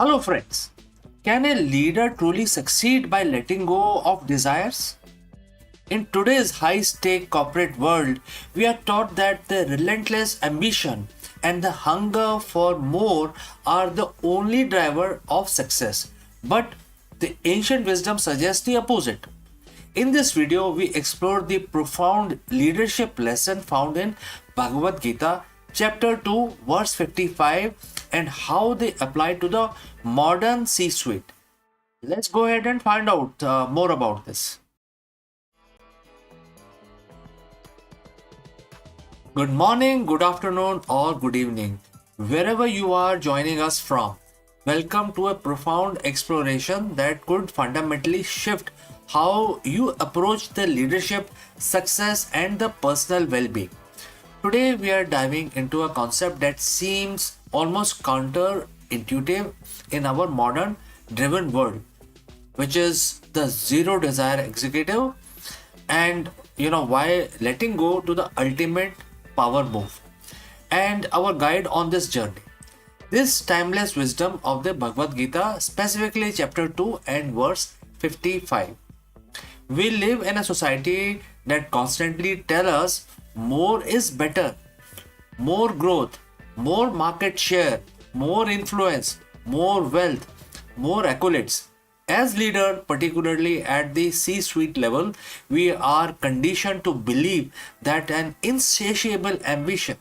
Hello, friends. Can a leader truly succeed by letting go of desires? In today's high stake corporate world, we are taught that the relentless ambition and the hunger for more are the only driver of success. But the ancient wisdom suggests the opposite. In this video, we explore the profound leadership lesson found in Bhagavad Gita, chapter 2, verse 55, and how they apply to the modern C suite. Let's go ahead and find out more about this. Good morning, good afternoon, or good evening, wherever you are joining us from. Welcome to a profound exploration that could fundamentally shift how you approach the leadership, success, and the personal well being. Today, we are diving into a concept that seems almost counterintuitive in our modern driven world, which is the zero desire executive, and why letting go to the ultimate power move, and our guide on this journey. This timeless wisdom of the Bhagavad Gita, specifically chapter 2 and verse 55. We live in a society that constantly tells us more is better, more growth, more market share, more influence, more wealth, more accolades. As leader, particularly at the C-suite level, we are conditioned to believe that an insatiable ambition,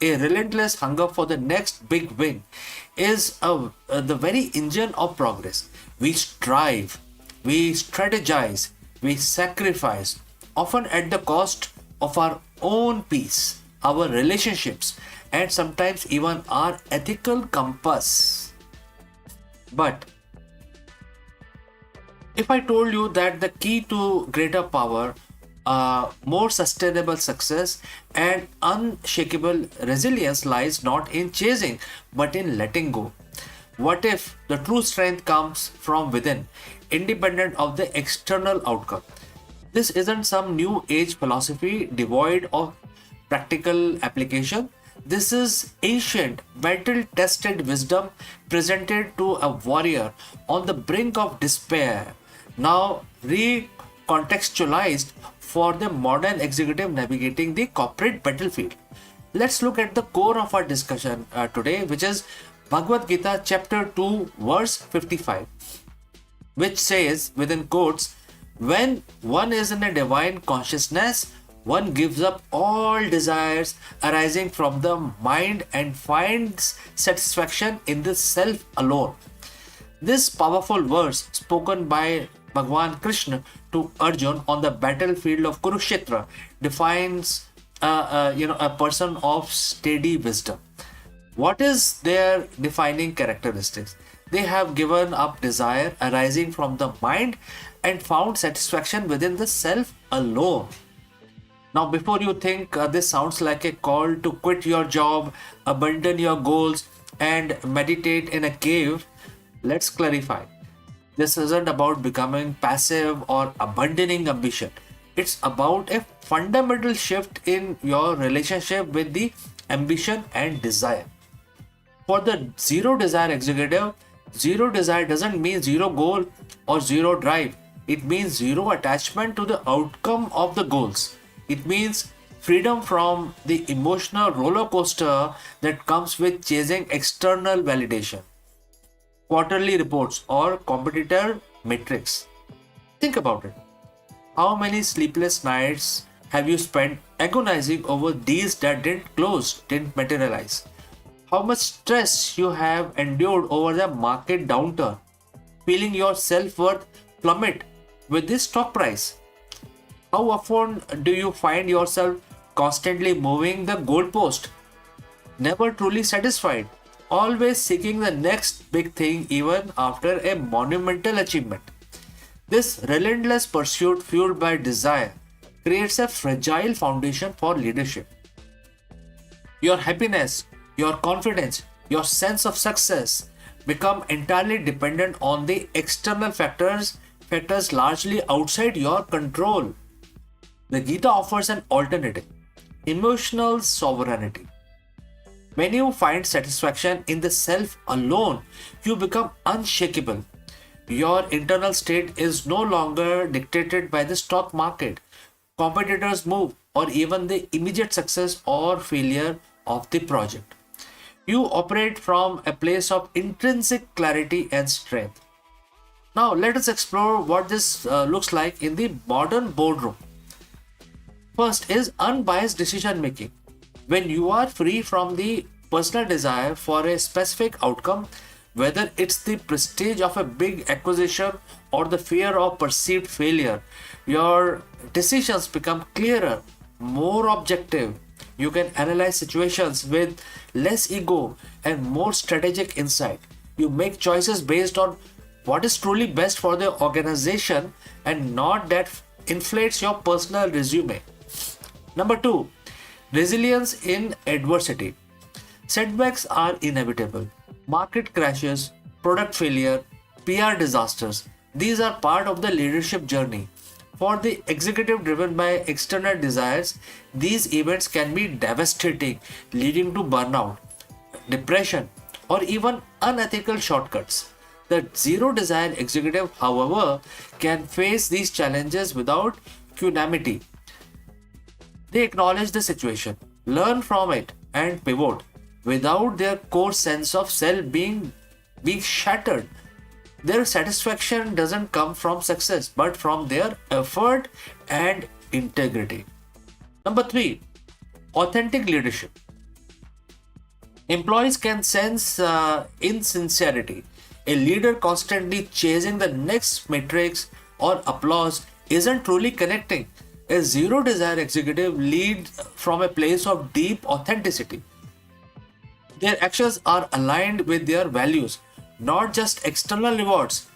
a relentless hunger for the next big win, is the very engine of progress. We strive, we strategize, we sacrifice, often at the cost of our own peace, our relationships, and sometimes even our ethical compass. But if I told you that the key to greater power, more sustainable success, and unshakable resilience lies not in chasing but in letting go? What if the true strength comes from within, independent of the external outcome? This isn't some new age philosophy devoid of practical application. This is ancient, battle tested wisdom presented to a warrior on the brink of despair, now recontextualized for the modern executive navigating the corporate battlefield. Let's look at the core of our discussion today, which is Bhagavad Gita chapter 2 verse 55, which says within quotes, when one is in a divine consciousness, one gives up all desires arising from the mind and finds satisfaction in the self alone. This powerful verse, spoken by Bhagwan Krishna to Arjun on the battlefield of Kurukshetra, defines a person of steady wisdom. What is their defining characteristics? They have given up desire arising from the mind and found satisfaction within the self alone. Now, before you think this sounds like a call to quit your job, abandon your goals, and meditate in a cave, let's clarify. This isn't about becoming passive or abandoning ambition. It's about a fundamental shift in your relationship with the ambition and desire. For the zero desire executive, zero desire doesn't mean zero goal or zero drive. It means zero attachment to the outcome of the goals. It means freedom from the emotional roller coaster that comes with chasing external validation, quarterly reports, or competitor metrics. Think about it. How many sleepless nights have you spent agonizing over deals that didn't close, didn't materialize? How much stress you have endured over the market downturn, feeling your self-worth plummet with this stock price? How often do you find yourself constantly moving the goalpost, never truly satisfied, always seeking the next big thing even after a monumental achievement? This relentless pursuit fueled by desire creates a fragile foundation for leadership. Your happiness, your confidence, your sense of success become entirely dependent on the external factors largely outside your control. The Gita offers an alternative: emotional sovereignty. When you find satisfaction in the self alone, you become unshakable. Your internal state is no longer dictated by the stock market, competitors' move, or even the immediate success or failure of the project. You operate from a place of intrinsic clarity and strength. Now, let us explore what this looks like in the modern boardroom. First is unbiased decision making. When you are free from the personal desire for a specific outcome, whether it's the prestige of a big acquisition or the fear of perceived failure, your decisions become clearer, more objective. You can analyze situations with less ego and more strategic insight. You make choices based on what is truly best for the organization and not that inflates your personal resume. Number two, resilience in adversity. Setbacks are inevitable. Market crashes, product failure, PR disasters. These are part of the leadership journey. For the executive driven by external desires, these events can be devastating, leading to burnout, depression, or even unethical shortcuts. The zero desire executive, however, can face these challenges without equanimity. They acknowledge the situation, learn from it, and pivot without their core sense of self being shattered. Their satisfaction doesn't come from success but from their effort and integrity. Number three, authentic leadership. Employees can sense insincerity. A leader constantly chasing the next metrics or applause isn't truly connecting. A zero desire executive leads from a place of deep authenticity. Their actions are aligned with their values, not just external rewards.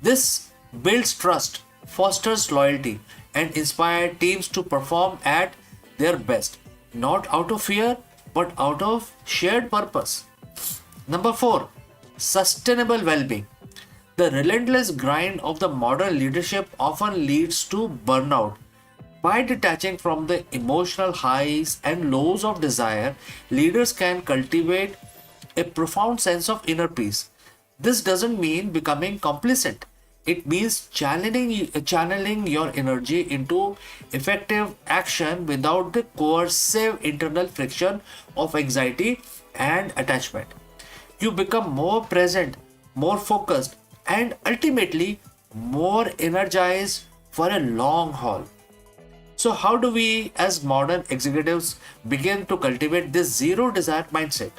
This builds trust, fosters loyalty, and inspires teams to perform at their best, not out of fear, but out of shared purpose. Number four, sustainable well being. The relentless grind of the modern leadership often leads to burnout. By detaching from the emotional highs and lows of desire, leaders can cultivate a profound sense of inner peace. This doesn't mean becoming complacent. It means channeling your energy into effective action without the coercive internal friction of anxiety and attachment. You become more present, more focused, and ultimately more energized for a long haul. So, how do we as modern executives begin to cultivate this zero desire mindset?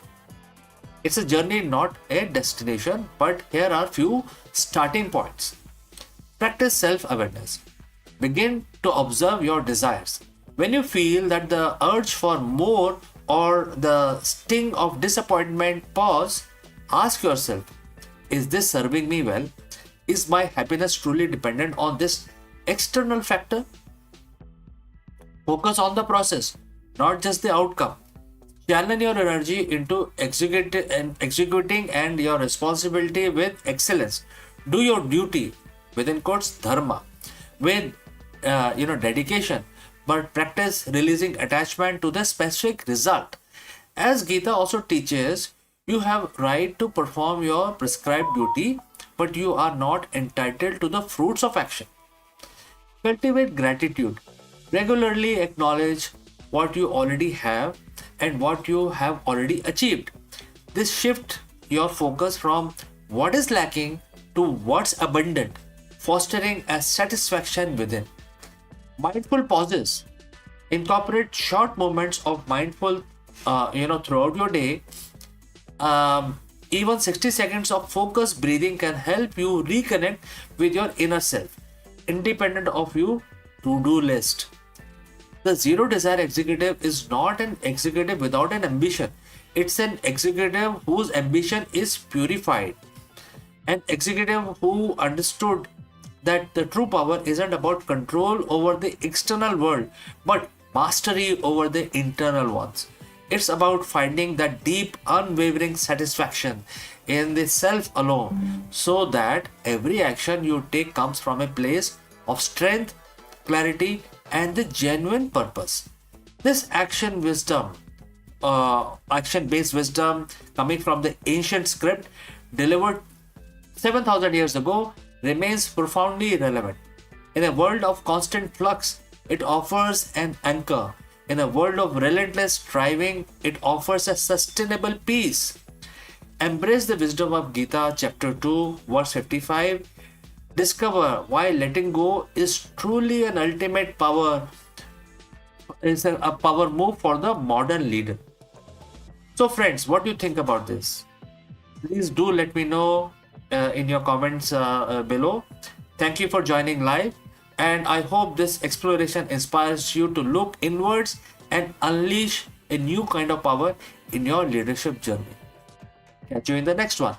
It's a journey, not a destination, but here are few starting points. Practice self-awareness. Begin to observe your desires. When you feel that the urge for more or the sting of disappointment, pause, ask yourself, is this serving me well? Is my happiness truly dependent on this external factor? Focus on the process, not just the outcome. Channel your energy into executing and your responsibility with excellence. Do your duty, within quotes, dharma, with dedication, but practice releasing attachment to the specific result. As Gita also teaches, you have right to perform your prescribed duty, but you are not entitled to the fruits of action. Cultivate gratitude. Regularly acknowledge what you already have and what you have already achieved. This shift your focus from what is lacking to what's abundant, fostering a satisfaction within. Mindful pauses. Incorporate short moments of mindful, throughout your day. Even 60 seconds of focused breathing can help you reconnect with your inner self, independent of your to-do list. The zero desire executive is not an executive without an ambition. It's an executive whose ambition is purified. An executive who understood that the true power isn't about control over the external world, but mastery over the internal ones. It's about finding that deep, unwavering satisfaction in the self alone, so that every action you take comes from a place of strength, clarity, and the genuine purpose. This action wisdom action-based wisdom coming from the ancient script delivered 7,000 years ago remains profoundly relevant. In a world of constant flux, it offers an anchor. In a world of relentless striving, it offers a sustainable peace. Embrace the wisdom of Gita, chapter 2, verse 55. Discover why letting go is truly an ultimate power, is a power move for the modern leader. So, friends, what do you think about this? Please do let me know in your comments below. Thank you for joining live, and I hope this exploration inspires you to look inwards and unleash a new kind of power in your leadership journey. Catch you in the next one.